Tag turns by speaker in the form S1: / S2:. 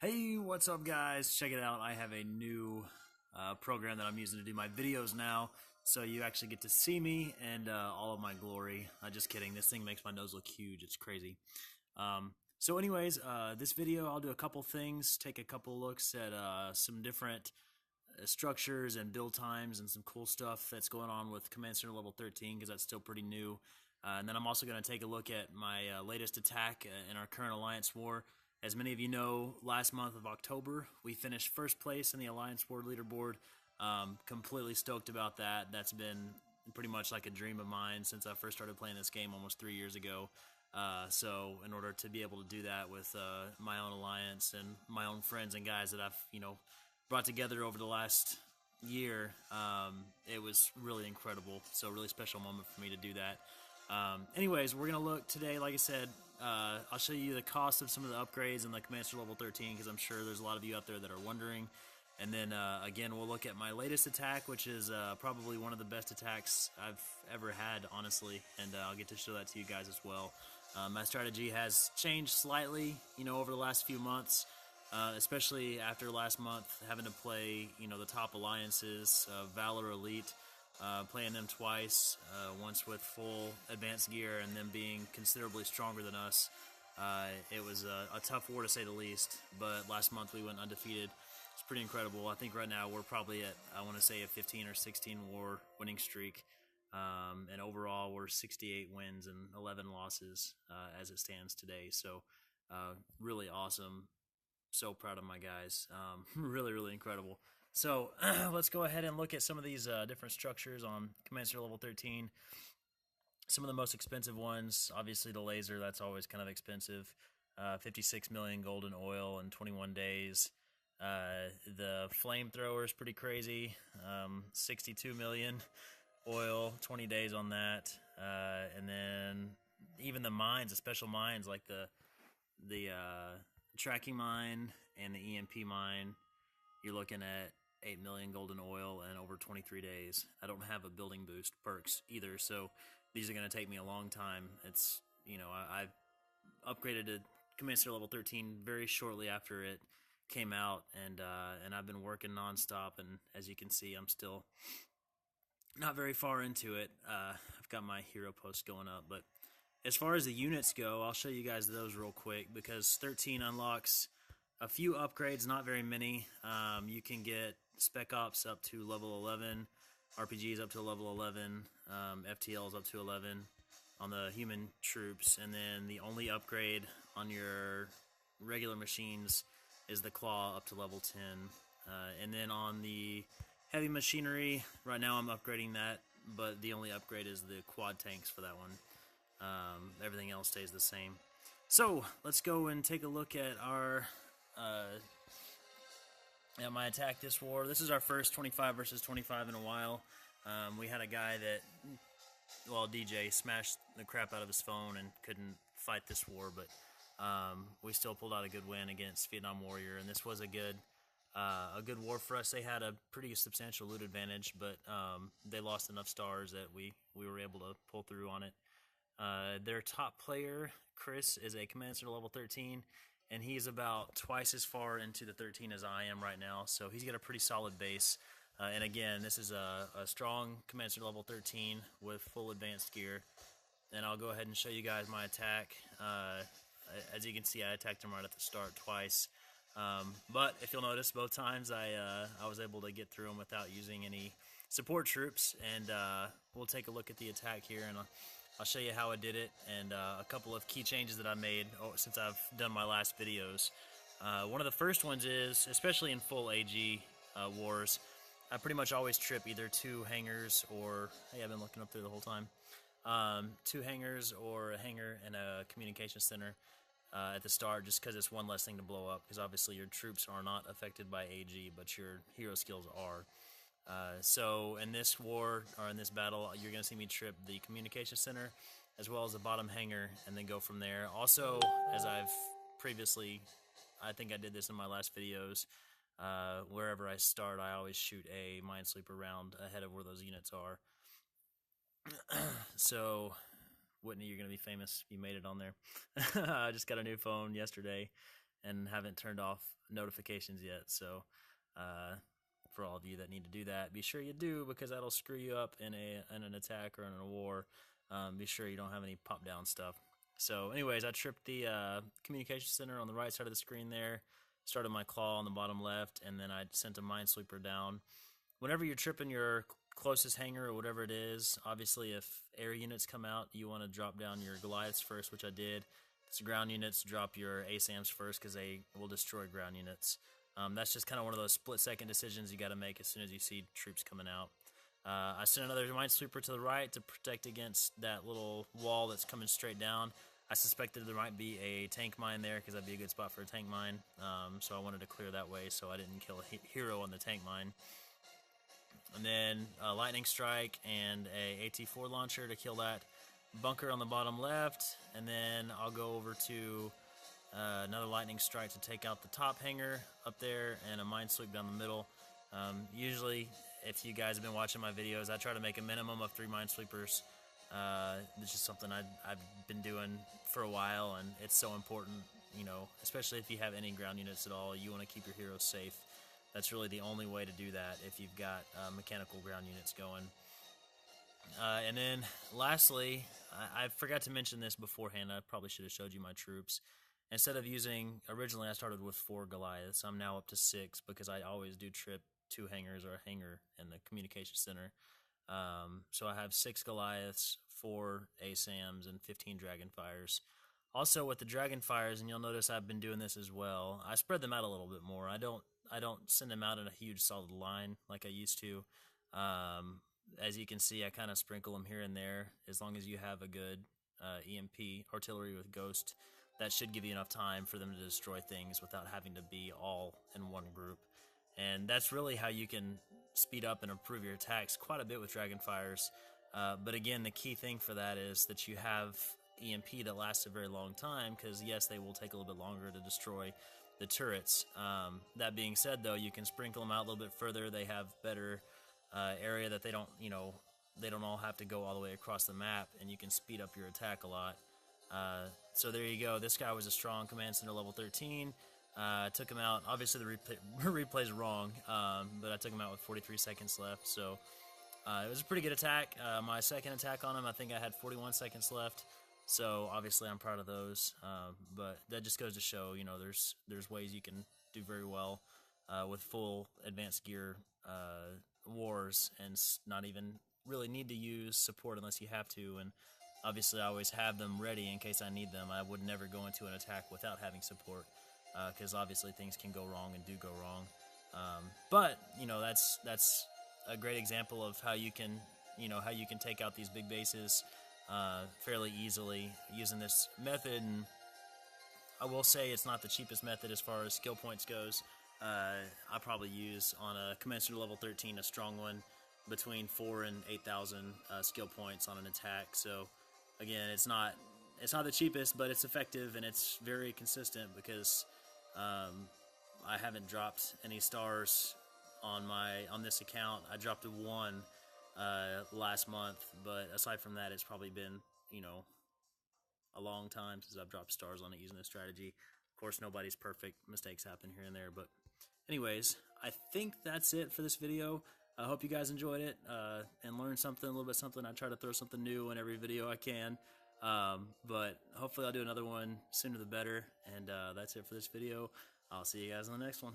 S1: Hey, what's up, guys? Check it out. I have a new program that I'm using to do my videos now, so you actually get to see me and all of my glory. Just kidding. This thing makes my nose look huge. It's crazy. Anyways, this video I'll do a couple things, take a couple looks at some different structures and build times and some cool stuff that's going on with Command Center Level 13 because that's still pretty new. And then I'm also going to take a look at my latest attack in our current Alliance War. As many of you know, last month of October, we finished first place in the Alliance War leaderboard. Completely stoked about that. That's been pretty much like a dream of mine since I first started playing this game almost 3 years ago. So in order to be able to do that with my own alliance and my own friends and guys that I've, brought together over the last year, it was really incredible. So really special moment for me to do that. Anyways, we're going to look today, like I said, I'll show you the cost of some of the upgrades in the Commander Level 13 because I'm sure there's a lot of you out there that are wondering. And then, again, we'll look at my latest attack, which is probably one of the best attacks I've ever had, honestly. And I'll get to show that to you guys as well. My strategy has changed slightly, over the last few months. Especially after last month, having to play, the top alliances, Valor Elite, playing them twice, once with full advanced gear and them being considerably stronger than us. It was a tough war to say the least, but last month we went undefeated. It's pretty incredible. I think right now we're probably at, I want to say, a 15 or 16 war winning streak. And overall we're 68 wins and 11 losses as it stands today. So really awesome. So proud of my guys. Really, really incredible. So let's go ahead and look at some of these different structures on Commander Level 13. Some of the most expensive ones, obviously the laser, that's always kind of expensive. 56 million golden oil in 21 days. The flamethrower is pretty crazy. 62 million oil, 20 days on that. And then even the mines, the special mines like the tracking mine and the EMP mine, you're looking at 8 million golden oil and over 23 days. I don't have a building boost perks either, so these are going to take me a long time. It's, I've upgraded to Commander Level 13 very shortly after it came out, and I've been working nonstop, and as you can see, I'm still not very far into it. I've got my hero post going up, but as far as the units go, I'll show you guys those real quick because 13 unlocks a few upgrades, not very many. You can get Spec Ops up to level 11, RPGs up to level 11, FTLs up to 11 on the human troops, and then the only upgrade on your regular machines is the Claw up to level 10. And then on the heavy machinery, right now I'm upgrading that, but the only upgrade is the quad tanks for that one. Everything else stays the same. So let's go and take a look at our my attack this war. This is our first 25 versus 25 in a while. We had a guy that, DJ smashed the crap out of his phone and couldn't fight this war, but we still pulled out a good win against Vietnam Warrior, and this was a good war for us. They had a pretty substantial loot advantage, but they lost enough stars that we were able to pull through on it. Their top player, Chris, is a Commander Level 13, and he's about twice as far into the 13 as I am right now, so he's got a pretty solid base. And again, this is a strong Commander Level 13 with full advanced gear. And I'll go ahead and show you guys my attack. As you can see, I attacked him right at the start twice. But if you'll notice, both times I was able to get through him without using any support troops. And we'll take a look at the attack here, and I'll show you how I did it and a couple of key changes that I made since I've done my last videos. One of the first ones is, especially in full AG wars, I pretty much always trip either two hangars or, hey, I've been looking up there the whole time, two hangars or a hangar and a communication center at the start, just because it's one less thing to blow up, because obviously your troops are not affected by AG, but your hero skills are. So in this war, or in this battle, you're going to see me trip the communication center as well as the bottom hangar and then go from there. Also, as I've previously, I think I did this in my last videos, wherever I start, I always shoot a minesweeper round ahead of where those units are. So, Whitney, you're going to be famous. You made it on there. I just got a new phone yesterday, and haven't turned off notifications yet. So for all of you that need to do that, be sure you do, because that'll screw you up in an attack or in a war. Be sure you don't have any pop down stuff. So anyways, I tripped the communication center on the right side of the screen there, started my claw on the bottom left, and then I sent a minesweeper down. Whenever you're tripping your closest hanger or whatever it is, obviously if air units come out, you want to drop down your Goliaths first, which I did. If it's ground units, drop your ASAMs first, because they will destroy ground units. That's just kind of one of those split-second decisions you got to make as soon as you see troops coming out. I sent another minesweeper to the right to protect against that little wall that's coming straight down. I suspected there might be a tank mine there, because that'd be a good spot for a tank mine. So I wanted to clear that way so I didn't kill a hero on the tank mine. And then a lightning strike and a AT-4 launcher to kill that bunker on the bottom left. And then I'll go over to another lightning strike to take out the top hangar up there, and a minesweep down the middle. Usually, if you guys have been watching my videos, I try to make a minimum of 3 minesweepers. It's just something I've been doing for a while, and it's so important, you know, especially if you have any ground units at all. You want to keep your heroes safe. That's really the only way to do that if you've got mechanical ground units going. And then lastly, I forgot to mention this beforehand. I probably should have showed you my troops. Instead of using, originally I started with 4 Goliaths. I'm now up to 6, because I always do trip 2 hangars or a hangar in the communication center. So I have 6 Goliaths, 4 ASAMs, and 15 Dragonfires. Also with the Dragonfires, and you'll notice I've been doing this as well, I spread them out a little bit more. I don't send them out in a huge solid line like I used to. As you can see, I kind of sprinkle them here and there. As long as you have a good EMP, artillery with Ghost, that should give you enough time for them to destroy things without having to be all in one group. And that's really how you can speed up and improve your attacks quite a bit with Dragonfires. But again, the key thing for that is that you have EMP that lasts a very long time, because yes, they will take a little bit longer to destroy the turrets. That being said, though, you can sprinkle them out a little bit further. They have better area that they don't, you know, they don't all have to go all the way across the map, and you can speed up your attack a lot. So there you go. This guy was a strong command center level 13. Took him out. Obviously, the replay's wrong, but I took him out with 43 seconds left. So it was a pretty good attack. My second attack on him, I think I had 41 seconds left. So obviously, I'm proud of those. But that just goes to show, you know, there's ways you can do very well with full advanced gear wars, and not even really need to use support unless you have to. And obviously, I always have them ready in case I need them. I would never go into an attack without having support, because obviously things can go wrong and do go wrong. But you know, that's a great example of how you can, you know, how you can take out these big bases fairly easily using this method. And I will say it's not the cheapest method as far as skill points goes. I probably use on a command center level 13 a strong one between 4 and 8,000 skill points on an attack. So again, it's not the cheapest, but it's effective, and it's very consistent, because I haven't dropped any stars on this account. I dropped a 1 last month, but aside from that, it's probably been, you know, a long time since I've dropped stars on it using this strategy. Of course, nobody's perfect. Mistakes happen here and there, but anyways, I think that's it for this video. I hope you guys enjoyed it and learned something, a little bit something. I try to throw something new in every video I can, but hopefully I'll do another one sooner the better. And that's it for this video. I'll see you guys in the next one.